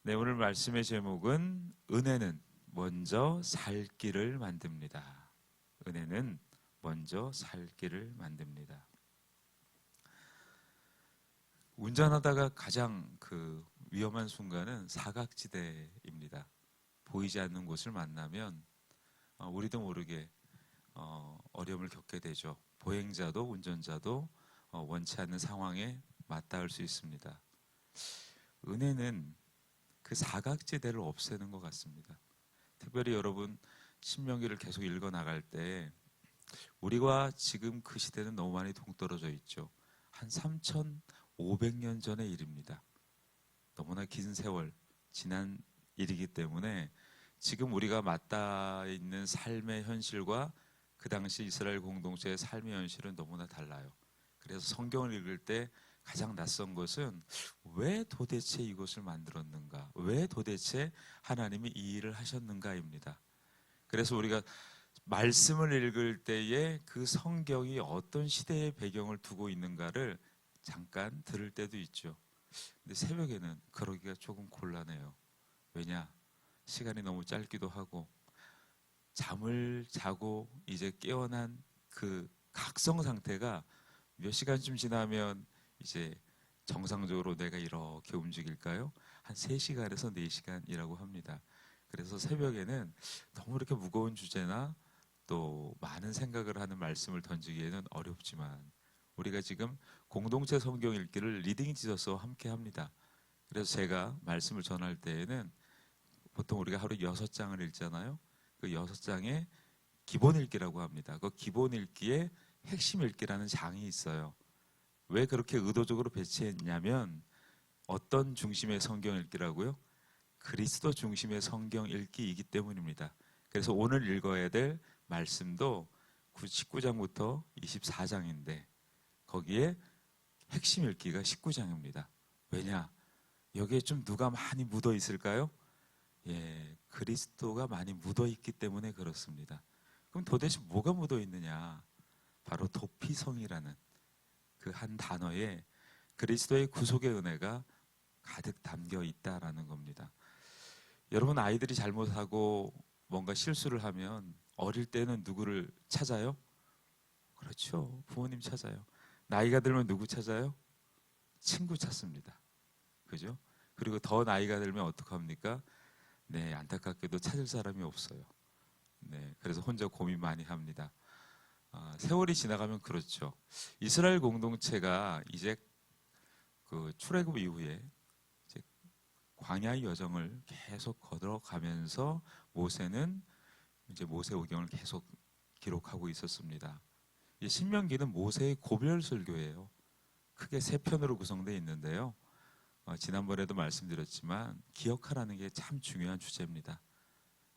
네, 오늘 말씀의 제목은 은혜는 먼저 살 길을 만듭니다. 은혜는 먼저 살 길을 만듭니다. 운전하다가 가장 위험한 순간은 사각지대입니다. 보이지 않는 곳을 만나면 우리도 모르게 어려움을 겪게 되죠. 보행자도 운전자도 원치 않는 상황에 맞닿을 수 있습니다. 은혜는 그 사각지대를 없애는 것 같습니다. 특별히 여러분 신명기를 계속 읽어 나갈 때 우리와 지금 그 시대는 너무 많이 동떨어져 있죠. 한 3,500년 전의 일입니다. 너무나 긴 세월 지난 일이기 때문에 지금 우리가 맞닿아 있는 삶의 현실과 그 당시 이스라엘 공동체의 삶의 현실은 너무나 달라요. 그래서 성경을 읽을 때 가장 낯선 것은 왜 도대체 이것을 만들었는가? 왜 도대체 하나님이 이 일을 하셨는가입니다. 그래서 우리가 말씀을 읽을 때에 그 성경이 어떤 시대의 배경을 두고 있는가를 잠깐 들을 때도 있죠. 근데 새벽에는 그러기가 조금 곤란해요. 왜냐? 시간이 너무 짧기도 하고 잠을 자고 이제 깨어난 그 각성 상태가 몇 시간쯤 지나면 이제 정상적으로 내가 이렇게 움직일까요? 한 3시간에서 4시간이라고 합니다. 그래서 새벽에는 너무 이렇게 무거운 주제나 또 많은 생각을 하는 말씀을 던지기에는 어렵지만 우리가 지금 공동체 성경 읽기를 리딩 지저스와 함께 합니다. 그래서 제가 말씀을 전할 때에는 보통 우리가 하루 6장을 읽잖아요. 그 6장에 기본 읽기라고 합니다. 그 기본 읽기에 핵심 읽기라는 장이 있어요. 왜 그렇게 의도적으로 배치했냐면 어떤 중심의 성경 읽기라고요? 그리스도 중심의 성경 읽기이기 때문입니다. 그래서 오늘 읽어야 될 말씀도 19장부터 24장인데 거기에 핵심 읽기가 19장입니다. 왜냐? 여기에 좀 누가 많이 묻어 있을까요? 예, 그리스도가 많이 묻어 있기 때문에 그렇습니다. 그럼 도대체 뭐가 묻어 있느냐? 바로 도피성이라는 그 한 단어에 그리스도의 구속의 은혜가 가득 담겨 있다라는 겁니다. 여러분 아이들이 잘못하고 뭔가 실수를 하면 어릴 때는 누구를 찾아요? 그렇죠. 부모님 찾아요. 나이가 들면 누구 찾아요? 친구 찾습니다. 그죠? 그리고 더 나이가 들면 어떡합니까? 네, 안타깝게도 찾을 사람이 없어요. 네, 그래서 혼자 고민 많이 합니다. 세월이 지나가면 그렇죠. 이스라엘 공동체가 이제 그 출애굽 이후에 이제 광야의 여정을 계속 걸어가면서 모세는 이제 모세오경을 계속 기록하고 있었습니다. 이 신명기는 모세의 고별 설교예요. 크게 3편으로 구성되어 있는데요. 지난번에도 말씀드렸지만 기억하라는 게 참 중요한 주제입니다.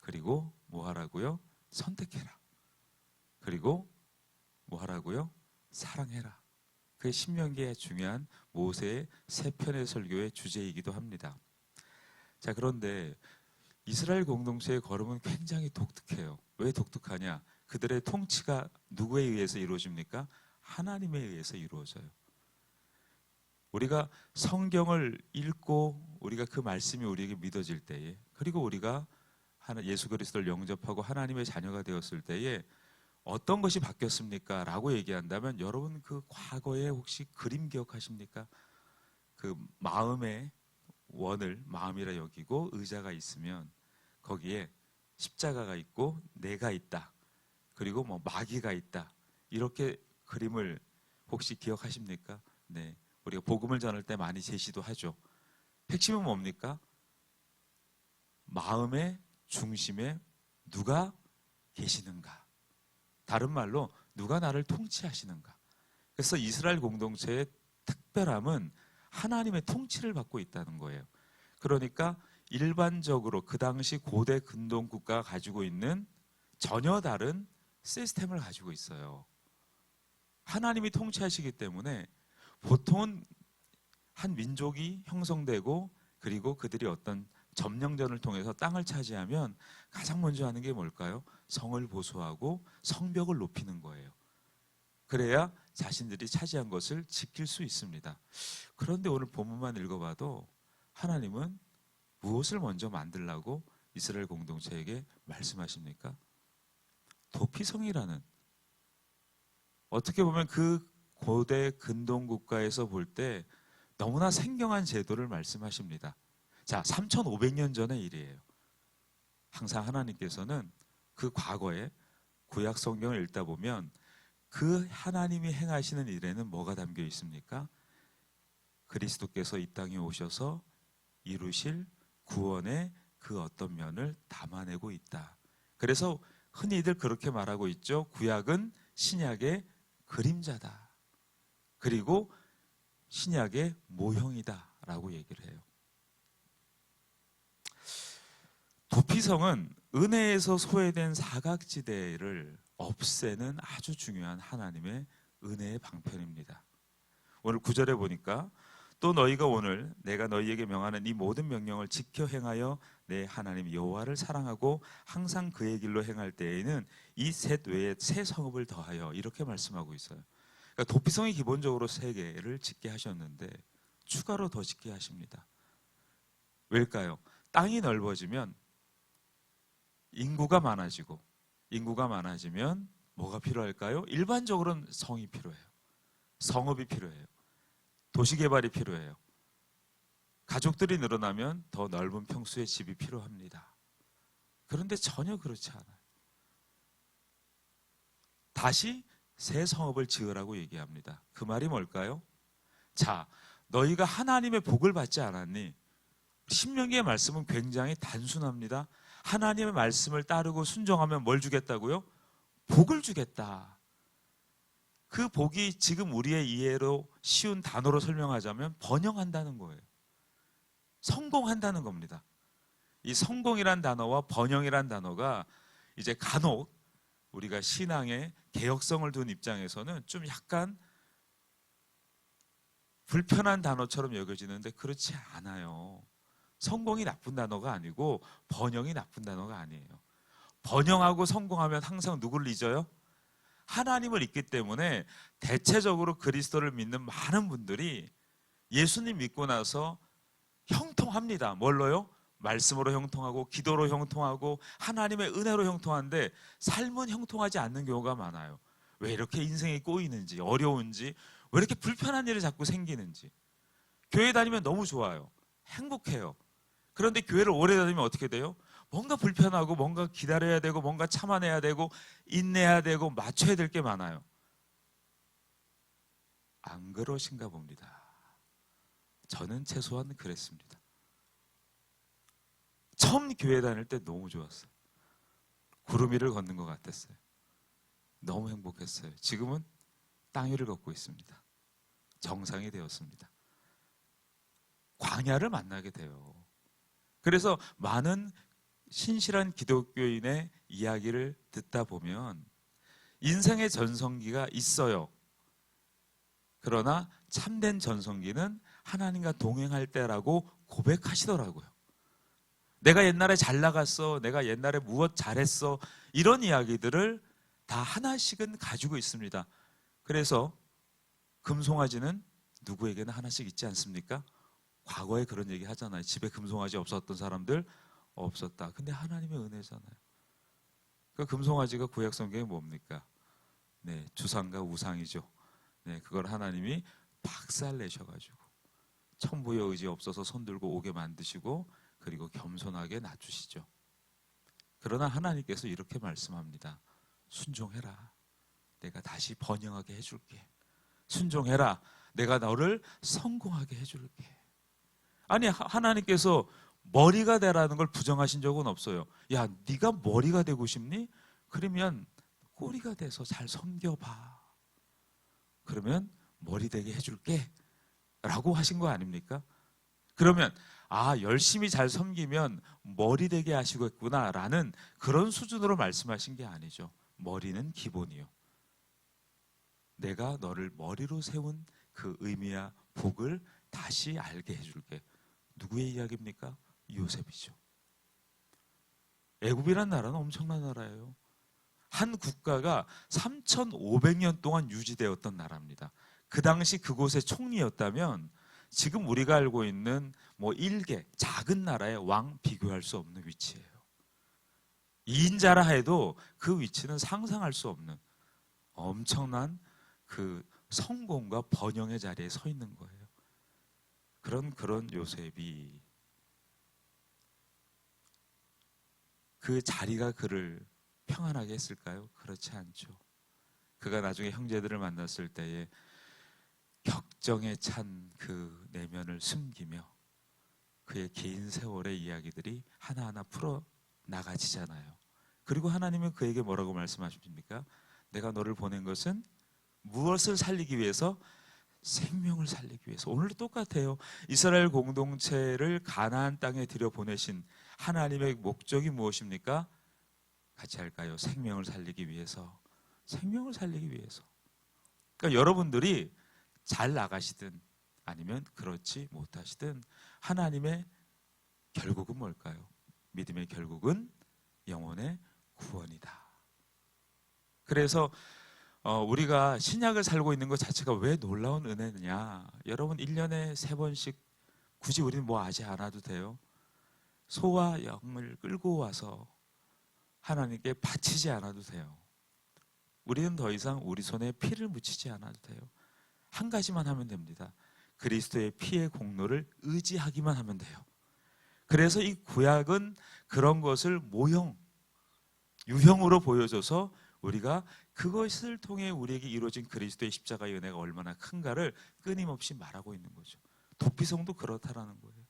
그리고 뭐 하라고요? 선택해라. 그리고 뭐 하라고요? 사랑해라. 그게 신명기에 중요한 모세의 3편의 설교의 주제이기도 합니다. 자, 그런데 이스라엘 공동체의 걸음은 굉장히 독특해요. 왜 독특하냐? 그들의 통치가 누구에 의해서 이루어집니까? 하나님에 의해서 이루어져요. 우리가 성경을 읽고 우리가 그 말씀이 우리에게 믿어질 때에 그리고 우리가 예수 그리스도를 영접하고 하나님의 자녀가 되었을 때에 어떤 것이 바뀌었습니까? 라고 얘기한다면 여러분 그 과거에 혹시 그림 기억하십니까? 그 마음의 원을 마음이라 여기고 의자가 있으면 거기에 십자가가 있고 내가 있다. 그리고 뭐 마귀가 있다. 이렇게 그림을 혹시 기억하십니까? 네. 우리가 복음을 전할 때 많이 제시도 하죠. 핵심은 뭡니까? 마음의 중심에 누가 계시는가? 다른 말로 누가 나를 통치하시는가? 그래서 이스라엘 공동체의 특별함은 하나님의 통치를 받고 있다는 거예요. 그러니까 일반적으로 그 당시 고대 근동 국가가 가지고 있는 전혀 다른 시스템을 가지고 있어요. 하나님이 통치하시기 때문에 보통은 한 민족이 형성되고 그리고 그들이 어떤 점령전을 통해서 땅을 차지하면 가장 먼저 하는 게 뭘까요? 성을 보수하고 성벽을 높이는 거예요. 그래야 자신들이 차지한 것을 지킬 수 있습니다. 그런데 오늘 본문만 읽어봐도 하나님은 무엇을 먼저 만들라고 이스라엘 공동체에게 말씀하십니까? 도피성이라는, 어떻게 보면 그 고대 근동 국가에서 볼 때 너무나 생경한 제도를 말씀하십니다. 자, 3,500년 전의 일이에요. 항상 하나님께서는 그 과거에 구약 성경을 읽다 보면 그 하나님이 행하시는 일에는 뭐가 담겨 있습니까? 그리스도께서 이 땅에 오셔서 이루실 구원의 그 어떤 면을 담아내고 있다. 그래서 흔히들 그렇게 말하고 있죠. 구약은 신약의 그림자다. 그리고 신약의 모형이다 라고 얘기를 해요. 도피성은 은혜에서 소외된 사각지대를 없애는 아주 중요한 하나님의 은혜의 방편입니다. 오늘 9절에 보니까 또 너희가 오늘 내가 너희에게 명하는 이 모든 명령을 지켜 행하여 내 하나님 여호와를 사랑하고 항상 그의 길로 행할 때에는 이 셋 외에 새 성읍을 더하여, 이렇게 말씀하고 있어요. 그러니까 도피성이 기본적으로 3개를 짓게 하셨는데 추가로 더 짓게 하십니다. 왜일까요? 땅이 넓어지면 인구가 많아지고, 인구가 많아지면 뭐가 필요할까요? 일반적으로는 성이 필요해요. 성읍이 필요해요. 도시개발이 필요해요. 가족들이 늘어나면 더 넓은 평수의 집이 필요합니다. 그런데 전혀 그렇지 않아요. 다시 새 성읍을 지으라고 얘기합니다. 그 말이 뭘까요? 자, 너희가 하나님의 복을 받지 않았니? 신명기의 말씀은 굉장히 단순합니다. 하나님의 말씀을 따르고 순종하면 뭘 주겠다고요? 복을 주겠다. 그 복이 지금 우리의 이해로 쉬운 단어로 설명하자면 번영한다는 거예요. 성공한다는 겁니다. 이 성공이란 단어와 번영이란 단어가 이제 간혹 우리가 신앙에 개혁성을 둔 입장에서는 좀 약간 불편한 단어처럼 여겨지는데 그렇지 않아요. 성공이 나쁜 단어가 아니고 번영이 나쁜 단어가 아니에요. 번영하고 성공하면 항상 누구를 잊어요? 하나님을 잊기 때문에 대체적으로 그리스도를 믿는 많은 분들이 예수님 믿고 나서 형통합니다. 뭘로요? 말씀으로 형통하고 기도로 형통하고 하나님의 은혜로 형통하는데 삶은 형통하지 않는 경우가 많아요. 왜 이렇게 인생이 꼬이는지, 어려운지, 왜 이렇게 불편한 일이 자꾸 생기는지. 교회 다니면 너무 좋아요. 행복해요. 그런데 교회를 오래 다니면 어떻게 돼요? 뭔가 불편하고 뭔가 기다려야 되고 뭔가 참아내야 되고 인내해야 되고 맞춰야 될 게 많아요. 안 그러신가 봅니다. 저는 최소한 그랬습니다. 처음 교회 다닐 때 너무 좋았어요. 구름 위를 걷는 것 같았어요. 너무 행복했어요. 지금은 땅 위를 걷고 있습니다. 정상이 되었습니다. 광야를 만나게 돼요. 그래서 많은 신실한 기독교인의 이야기를 듣다 보면 인생의 전성기가 있어요. 그러나 참된 전성기는 하나님과 동행할 때라고 고백하시더라고요. 내가 옛날에 잘 나갔어, 내가 옛날에 무엇 잘했어, 이런 이야기들을 다 하나씩은 가지고 있습니다. 그래서 금송아지는 누구에게나 하나씩 있지 않습니까? 과거에 그런 얘기 하잖아요. 집에 금송아지 없었던 사람들 없었다. 근데 하나님의 은혜잖아요. 그 금송아지가 구약 성경에 뭡니까? 네, 주상과 우상이죠. 네, 그걸 하나님이 박살내셔가지고 천부의 의지 없어서 손들고 오게 만드시고 그리고 겸손하게 낮추시죠. 그러나 하나님께서 이렇게 말씀합니다. 순종해라. 내가 다시 번영하게 해줄게. 순종해라. 내가 너를 성공하게 해줄게. 아니, 하나님께서 머리가 되라는 걸 부정하신 적은 없어요. 야, 네가 머리가 되고 싶니? 그러면 꼬리가 돼서 잘 섬겨봐. 그러면 머리 되게 해줄게 라고 하신 거 아닙니까? 그러면 열심히 잘 섬기면 머리 되게 하시겠구나 라는 그런 수준으로 말씀하신 게 아니죠. 머리는 기본이요. 내가 너를 머리로 세운 그 의미와 복을 다시 알게 해줄게. 누구의 이야기입니까? 요셉이죠. 애굽이란 나라는 엄청난 나라예요. 한 국가가 3,500년 동안 유지되었던 나라입니다. 그 당시 그곳의 총리였다면 지금 우리가 알고 있는 뭐 일개 작은 나라의 왕 비교할 수 없는 위치예요. 2인자라 해도 그 위치는 상상할 수 없는 엄청난 그 성공과 번영의 자리에 서 있는 거예요. 그런 요셉이 그 자리가 그를 평안하게 했을까요? 그렇지 않죠. 그가 나중에 형제들을 만났을 때에 격정에 찬 그 내면을 숨기며 그의 긴 세월의 이야기들이 하나하나 풀어 나가지잖아요. 그리고 하나님은 그에게 뭐라고 말씀하십니까? 내가 너를 보낸 것은 무엇을 살리기 위해서? 생명을 살리기 위해서. 오늘도 똑같아요. 이스라엘 공동체를 가나안 땅에 들여보내신 하나님의 목적이 무엇입니까? 같이 할까요? 생명을 살리기 위해서. 생명을 살리기 위해서. 그러니까 여러분들이 잘 나가시든 아니면 그렇지 못하시든 하나님의 결국은 뭘까요? 믿음의 결국은 영혼의 구원이다. 그래서 우리가 신약을 살고 있는 것 자체가 왜 놀라운 은혜느냐. 여러분 1년에 3번씩 굳이 우리는 뭐 하지 않아도 돼요. 소와 양을 끌고 와서 하나님께 바치지 않아도 돼요. 우리는 더 이상 우리 손에 피를 묻히지 않아도 돼요. 한 가지만 하면 됩니다. 그리스도의 피의 공로를 의지하기만 하면 돼요. 그래서 이 구약은 그런 것을 모형, 유형으로 보여줘서 우리가 그것을 통해 우리에게 이루어진 그리스도의 십자가의 은혜가 얼마나 큰가를 끊임없이 말하고 있는 거죠. 도피성도 그렇다라는 거예요.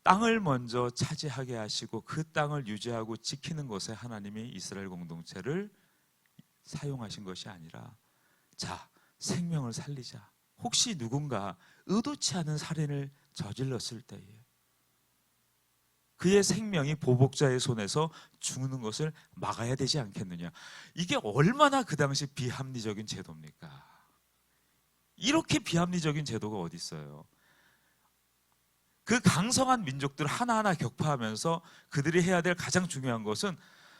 땅을 먼저 차지하게 하시고 그 땅을 유지하고 지키는 것에 하나님이 이스라엘 공동체를 사용하신 것이 아니라 자, 생명을 살리자. 혹시 누군가 의도치 않은 살인을 저질렀을 때에 그의 생명이 보복자의 손에서 죽는 것을 막아야 되지 않겠느냐. 이게 얼마나 그 당시 비합리적인 제도입니까? 이렇게 비합리적인 제도가 어디 있어요? 그 강성한 민족들 하나하나 격파하면서 그들이 해야 될 가장 중요한 것은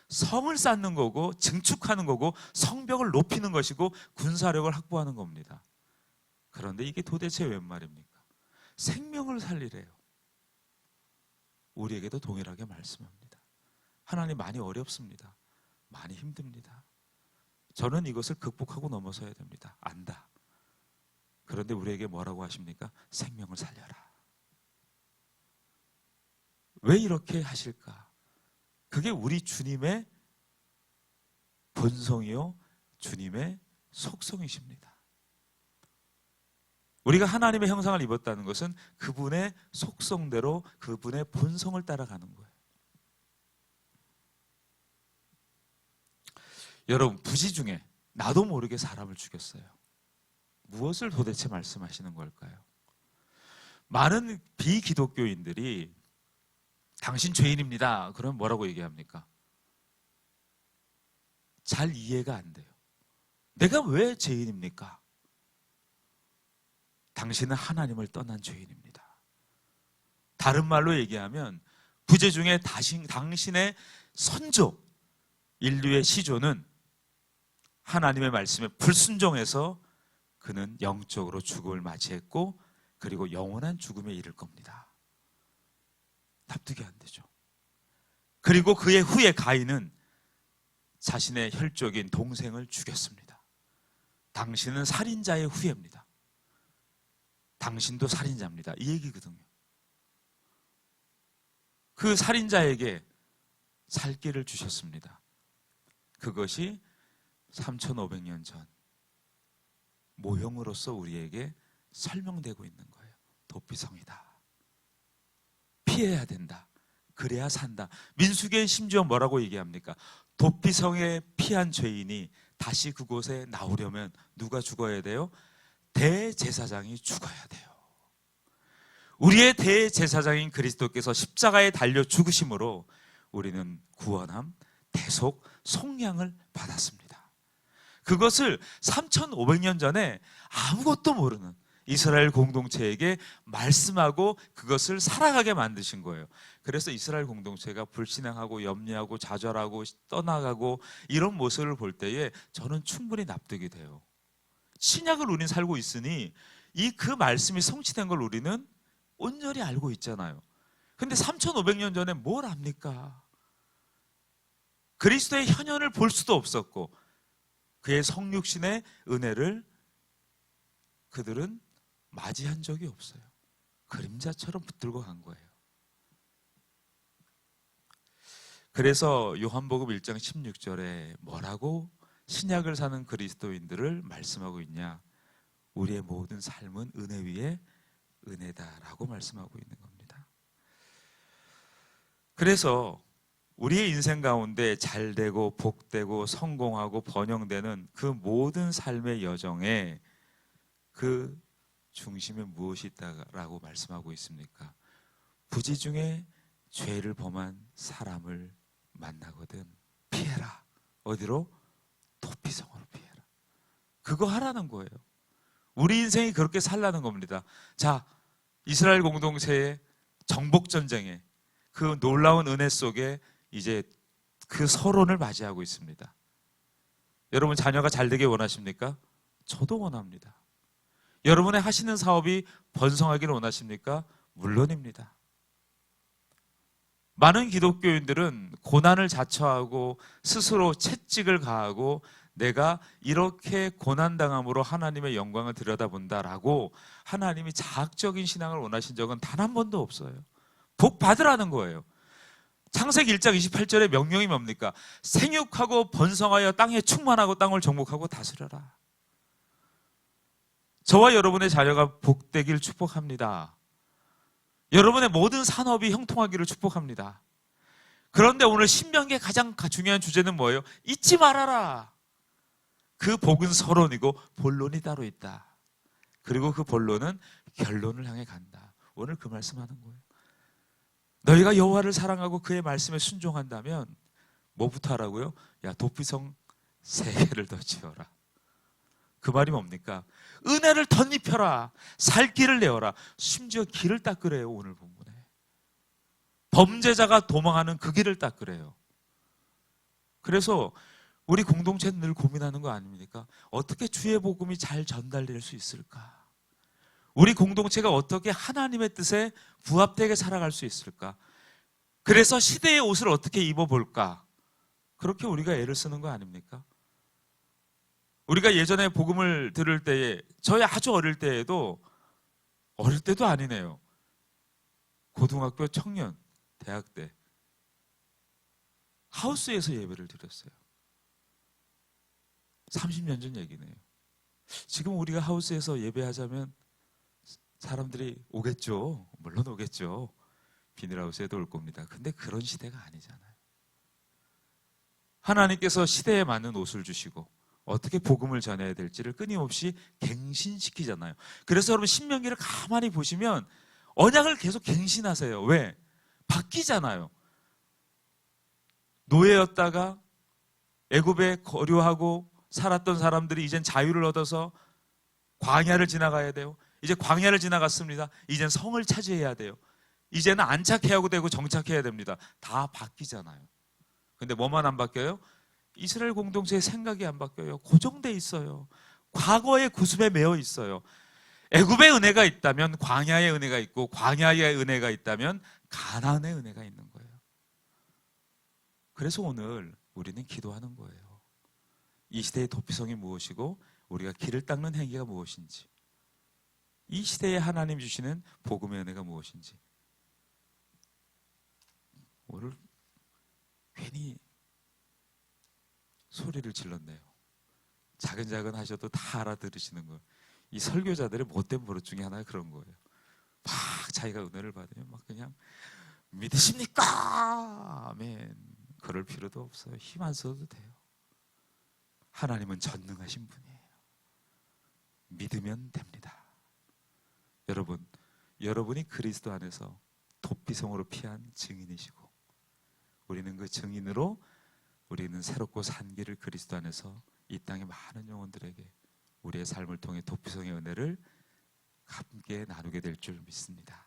성을 쌓는 거고 증축하는 거고 성벽을 높이는 것이고 군사력을 확보하는 겁니다. 그런데 이게 도대체 웬 말입니까? 생명을 살리래요. 우리에게도 동일하게 말씀합니다. 하나님 많이 어렵습니다. 많이 힘듭니다. 저는 이것을 극복하고 넘어서야 됩니다. 안다. 그런데 우리에게 뭐라고 하십니까? 생명을 살려라. 왜 이렇게 하실까? 그게 우리 주님의 본성이요, 주님의 속성이십니다. 우리가 하나님의 형상을 입었다는 것은 그분의 속성대로 그분의 본성을 따라가는 거예요. 여러분, 부지 중에 나도 모르게 사람을 죽였어요. 무엇을 도대체 말씀하시는 걸까요? 많은 비기독교인들이 당신 죄인입니다. 그러면 뭐라고 얘기합니까? 잘 이해가 안 돼요. 내가 왜 죄인입니까? 당신은 하나님을 떠난 죄인입니다. 다른 말로 얘기하면 부재 중에 당신의 선조, 인류의 시조는 하나님의 말씀에 불순종해서 그는 영적으로 죽음을 맞이했고 그리고 영원한 죽음에 이를 겁니다. 납득이 안 되죠. 그리고 그의 후에 가인은 자신의 혈족인 동생을 죽였습니다. 당신은 살인자의 후예입니다. 당신도 살인자입니다. 이 얘기거든요. 그 살인자에게 살 길을 주셨습니다. 그것이 3500년 전 모형으로서 우리에게 설명되고 있는 거예요. 도피성이다. 피해야 된다. 그래야 산다. 민수기에 심지어 뭐라고 얘기합니까? 도피성에 피한 죄인이 다시 그곳에 나오려면 누가 죽어야 돼요? 대제사장이 죽어야 돼요. 우리의 대제사장인 그리스도께서 십자가에 달려 죽으심으로 우리는 구원함, 대속, 속량을 받았습니다. 그것을 3500년 전에 아무것도 모르는 이스라엘 공동체에게 말씀하고 그것을 살아가게 만드신 거예요. 그래서 이스라엘 공동체가 불신앙하고 염려하고 좌절하고 떠나가고 이런 모습을 볼 때에 저는 충분히 납득이 돼요. 신약을 우리는 살고 있으니 그 말씀이 성취된 걸 우리는 온전히 알고 있잖아요. 근데 3,500년 전에 뭘 압니까? 그리스도의 현현을 볼 수도 없었고 그의 성육신의 은혜를 그들은 맞이한 적이 없어요. 그림자처럼 붙들고 간 거예요. 그래서 요한복음 1장 16절에 뭐라고 신약을 사는 그리스도인들을 말씀하고 있냐? 우리의 모든 삶은 은혜 위에 은혜다라고 말씀하고 있는 겁니다. 그래서 우리의 인생 가운데 잘되고 복되고 성공하고 번영되는 그 모든 삶의 여정에 그 중심에 무엇이 있다라고 말씀하고 있습니까? 부지 중에 죄를 범한 사람을 만나거든 피해라. 어디로? 도피성으로 피해라. 그거 하라는 거예요. 우리 인생이 그렇게 살라는 겁니다. 자, 이스라엘 공동체의 정복전쟁에 그 놀라운 은혜 속에 이제 그 서론을 맞이하고 있습니다. 여러분 자녀가 잘 되길 원하십니까? 저도 원합니다. 여러분의 하시는 사업이 번성하기를 원하십니까? 물론입니다. 많은 기독교인들은 고난을 자처하고 스스로 채찍을 가하고 내가 이렇게 고난당함으로 하나님의 영광을 들여다본다라고 하나님이 자학적인 신앙을 원하신 적은 단 한 번도 없어요. 복 받으라는 거예요. 창세기 1장 28절의 명령이 뭡니까? 생육하고 번성하여 땅에 충만하고 땅을 정복하고 다스려라. 저와 여러분의 자녀가 복되길 축복합니다. 여러분의 모든 산업이 형통하기를 축복합니다. 그런데 오늘 신명기의 가장 중요한 주제는 뭐예요? 잊지 말아라. 그 복은 서론이고 본론이 따로 있다. 그리고 그 본론은 결론을 향해 간다. 오늘 그 말씀하는 거예요. 너희가 여호와를 사랑하고 그의 말씀에 순종한다면 뭐부터 하라고요? 야, 도피성 3개를 더 지어라. 그 말이 뭡니까? 은혜를 덧입혀라. 살 길을 내어라. 심지어 길을 닦으래요. 오늘 본문에 범죄자가 도망하는 그 길을 닦으래요. 그래서 우리 공동체는 늘 고민하는 거 아닙니까? 어떻게 주의 복음이 잘 전달될 수 있을까? 우리 공동체가 어떻게 하나님의 뜻에 부합되게 살아갈 수 있을까? 그래서 시대의 옷을 어떻게 입어볼까? 그렇게 우리가 애를 쓰는 거 아닙니까? 우리가 예전에 복음을 들을 때에 저희 아주 어릴 때도 아니네요. 고등학교 청년, 대학 때 하우스에서 예배를 드렸어요. 30년 전 얘기네요. 지금 우리가 하우스에서 예배하자면 사람들이 오겠죠. 물론 오겠죠. 비닐하우스에도 올 겁니다. 근데 그런 시대가 아니잖아요. 하나님께서 시대에 맞는 옷을 주시고 어떻게 복음을 전해야 될지를 끊임없이 갱신시키잖아요. 그래서 여러분 신명기를 가만히 보시면 언약을 계속 갱신하세요. 왜? 바뀌잖아요. 노예였다가 애굽에 거류하고 살았던 사람들이 이젠 자유를 얻어서 광야를 지나가야 돼요. 이제 광야를 지나갔습니다. 이젠 성을 차지해야 돼요. 이제는 안착해야 되고 정착해야 됩니다. 다 바뀌잖아요. 근데 뭐만 안 바뀌어요? 이스라엘 공동체의 생각이 안 바뀌어요. 고정돼 있어요. 과거의 구습에 매여 있어요. 애굽의 은혜가 있다면 광야의 은혜가 있고 광야의 은혜가 있다면 가나안의 은혜가 있는 거예요. 그래서 오늘 우리는 기도하는 거예요. 이 시대의 도피성이 무엇이고 우리가 길을 닦는 행위가 무엇인지, 이 시대에 하나님 주시는 복음의 은혜가 무엇인지. 오늘 괜히 소리를 질렀네요. 자근자근 하셔도 다 알아들으시는 거. 이 설교자들의 못된 버릇 중에 하나가 그런 거예요. 막 자기가 은혜를 받으면 막 그냥 믿으십니까? 아멘. 그럴 필요도 없어요. 힘 안 써도 돼요. 하나님은 전능하신 분이에요. 믿으면 됩니다. 여러분이 그리스도 안에서 도피성으로 피한 증인이시고 우리는 그 증인으로 우리는 새롭고 산 길을 그리스도 안에서 이 땅의 많은 영혼들에게 우리의 삶을 통해 도피성의 은혜를 함께 나누게 될 줄 믿습니다.